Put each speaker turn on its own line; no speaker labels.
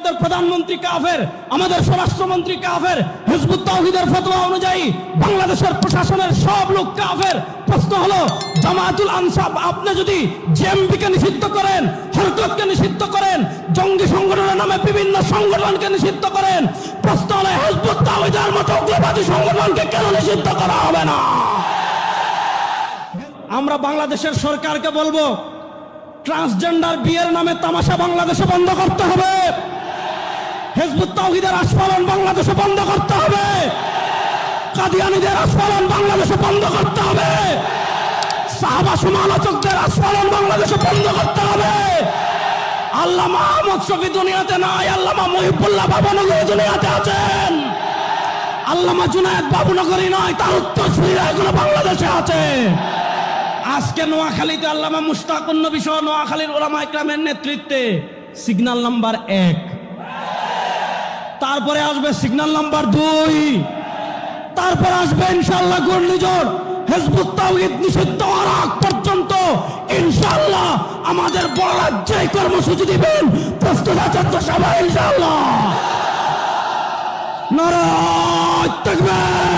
ভারতের প্রধানমন্ত্রী কাফের, আমাদের স্বরাষ্ট্রমন্ত্রী কাফের, হিজবুত তাওহীদের ফতোয়া অনুযায়ী বাংলাদেশের প্রশাসনের সব লোক কাফের। প্রশ্ন হলো, জামায়াতুল আনসার আপনি যদি জেএমবিকে নিষিদ্ধ করেন, হরকতকে নিষিদ্ধ করেন, জঙ্গি সংগঠনের নামে বিভিন্ন সংগঠনকে নিষিদ্ধ করেন, প্রশ্ন হলো হিজবুত তাওহীদের মতো উগ্রবাদী সংগঠনকে কেন নিষিদ্ধ করা হবে না? আমরা বাংলাদেশের সরকারকে বলবো, ট্রান্সজেন্ডার বিয়ের নামে তামাশা বাংলাদেশে বন্ধ করতে হবে। হিজবুত তাওহীদের আস্ফালন বাংলাদেশে বন্ধ করতে হবে। কাদিয়ানীদের আস্ফালন বাংলাদেশে বন্ধ করতে হবে। সাহাবা সমালোচকদের আস্ফালন বাংলাদেশে বন্ধ করতে হবে। আল্লামা আহমদ শফী দুনিয়াতে নাই, আল্লামা মহিবুল্লাহ বাবনগরী দুনিয়াতে আছেন। আল্লামা জুনায়েদ বাবুনগরী নয়, তার উত্তরসূরিরা এখনো বাংলাদেশে আছে। আজকে নোয়াখালীতে আল্লামা মুশতাকুন নবী সহ নোয়াখালীর উলামা ইকরামের নেতৃত্বে সিগন্যাল নাম্বার 1, তারপরে আসবে সিগন্যাল নাম্বার 2, তারপর আসবে ইনশাআল্লাহ ঘূর্ণিঝড়। হিজবুত তাওহীদ নিষিদ্ধ হওয়ার আগ পর্যন্ত ইনশাআল্লাহ আমাদের বড় রাজ্যে কর্মসূচি দিবেন, প্রস্তুত আছেন তো সবাই ইনশাআল্লাহ? নারায়ে তাকবীর।